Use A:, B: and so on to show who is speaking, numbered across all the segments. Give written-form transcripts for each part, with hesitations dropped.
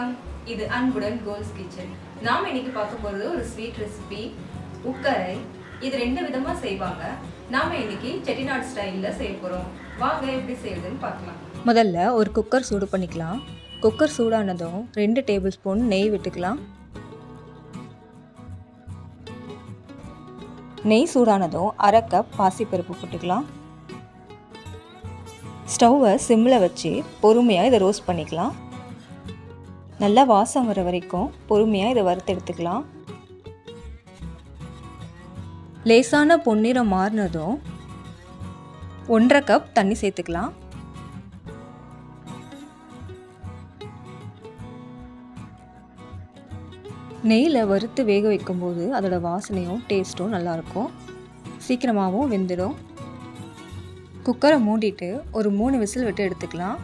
A: வணக்கம், இது அன்புடன் கோல்ஸ் கிச்சன். நாம் இன்னைக்கு பார்க்க போகிறது ஒரு ஸ்வீட் ரெசிபி உக்கரை. இது 2 விதமாக செய்வாங்க. நாம் இன்னைக்கு செட்டிநாடு ஸ்டைலில் செய்ய போகிறோம். வாங்க எப்படி செய்யுதுன்னு பார்க்கலாம்.
B: முதல்ல ஒரு குக்கர் சூடு பண்ணிக்கலாம். குக்கர் சூடானதும் 2 டேபிள் ஸ்பூன் நெய் விட்டுக்கலாம். நெய் சூடானதும் 1/2 கப் பாசிப்பருப்பு போட்டுக்கலாம். ஸ்டவ்வை சிம்மில் வச்சு பொறுமையாக இதை ரோஸ்ட் பண்ணிக்கலாம். நல்லா வாசம் வர வரைக்கும் பொறுமையாக இதை வறுத்து எடுத்துக்கலாம். லேசான பொன்னிறம் மாறினதும் 1/2 கப் தண்ணி சேர்த்துக்கலாம். நெய்யில் வறுத்து வேக வைக்கும்போது அதோட வாசனையும் டேஸ்ட்டும் நல்லாயிருக்கும். சீக்கிரமாகவும் வெந்துடும். குக்கரை மூடிட்டு ஒரு 3 விசில் விட்டு எடுத்துக்கலாம்.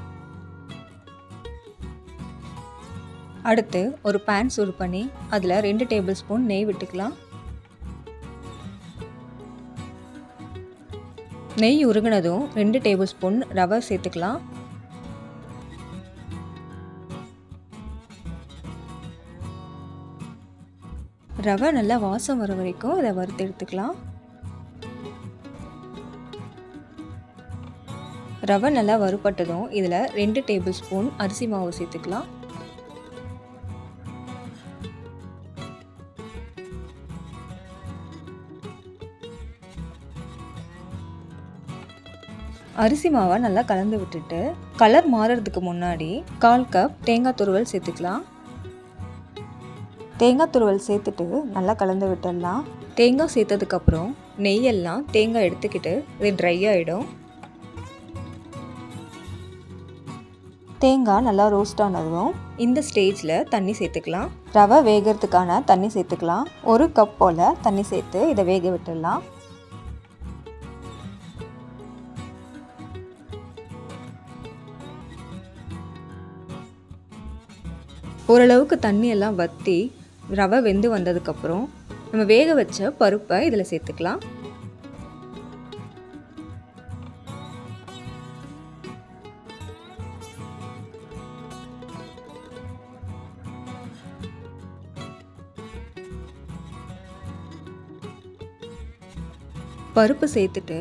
B: அடுத்து ஒரு பேன் சூடு பண்ணி அதில் 2 டேபிள் ஸ்பூன் நெய் விட்டுக்கலாம். நெய் உருகினதும் 2 டேபிள் ஸ்பூன் ரவை சேர்த்துக்கலாம். ரவை நல்லா வாசம் வர வரைக்கும் இதை வறுத்து எடுத்துக்கலாம். ரவை நல்லா வறுபட்டதும் இதில் 2 டேபிள் ஸ்பூன் அரிசி மாவு சேர்த்துக்கலாம். அரிசி மாவை நல்லா கலந்து விட்டுட்டு கலர் மாறுறதுக்கு முன்னாடி 1/4 கப் தேங்காய் துருவல் சேர்த்துக்கலாம். தேங்காய் துருவல் சேர்த்துட்டு நல்லா கலந்து விட்டுடலாம். தேங்காய் சேர்த்ததுக்கப்புறம் நெய்யெல்லாம் தேங்காய் எடுத்துக்கிட்டு இது ட்ரை ஆகிடும். தேங்காய் நல்லா ரோஸ்ட் ஆனதும் இந்த ஸ்டேஜில் தண்ணி சேர்த்துக்கலாம். ரவை வேகிறதுக்கான தண்ணி சேர்த்துக்கலாம். 1 கப் போல் தண்ணி சேர்த்து இதை வேக விட்டுடலாம். ஓரளவுக்கு தண்ணியெல்லாம் வற்றி ரவை வெந்து வந்ததுக்கப்புறம் நம்ம வேக வச்ச பருப்பை இதில் சேர்த்துக்கலாம். பருப்பு சேர்த்துட்டு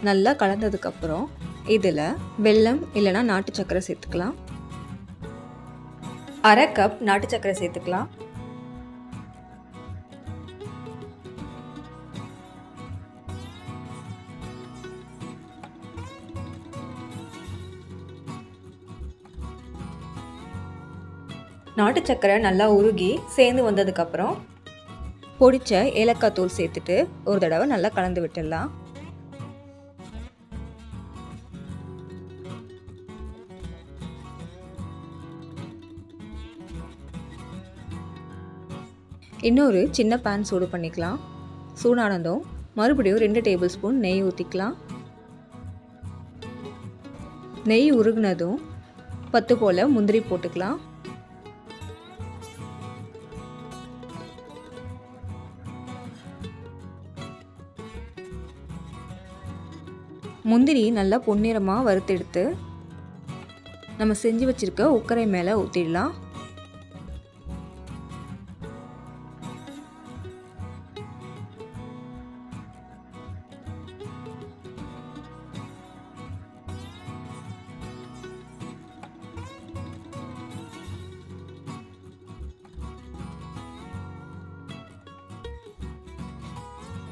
B: நல்லா கலந்ததுக்கப்புறம் இதில் வெல்லம் இல்லைனா நாட்டு சர்க்கரை சேர்த்துக்கலாம். 1/2 கப் நாட்டு சர்க்கரை சேர்த்துக்கலாம். நாட்டு சர்க்கரை நல்லா உருகி சேர்ந்து வந்ததுக்கப்புறம் பொடிச்ச ஏலக்காய் தூள் சேர்த்துட்டு ஒரு தடவை நல்லா கலந்து விட்டுடலாம். இன்னொரு சின்ன பேன் சூடு பண்ணிக்கலாம். சூடானதும் மறுபடியும் 2 டேபிள் ஸ்பூன் நெய் ஊற்றிக்கலாம். நெய் உருகினதும் 10 போல் முந்திரி போட்டுக்கலாம். முந்திரி நல்லா பொன்னிறமாக வறுத்தெடுத்து நம்ம செஞ்சு வச்சுருக்க உக்கரை மேலே ஊற்றிடலாம்.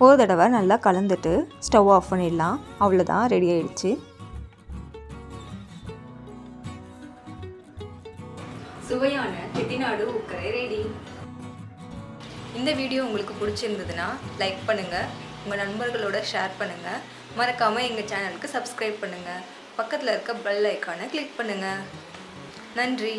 B: ஒரு தடவை நல்லா கலந்துட்டு ஸ்டவ் ஆஃப் பண்ணிடலாம். அவ்வளோதான், ரெடி ஆயிடுச்சு.
A: சுவையான செட்டிநாடு உக்கரை ரெடி. இந்த வீடியோ உங்களுக்கு பிடிச்சிருந்ததுன்னா லைக் பண்ணுங்கள், உங்கள் நண்பர்களோட ஷேர் பண்ணுங்கள். மறக்காமல் எங்கள் சேனலுக்கு சப்ஸ்கிரைப் பண்ணுங்கள். பக்கத்தில் இருக்க பெல் ஐக்கானை கிளிக் பண்ணுங்கள். நன்றி.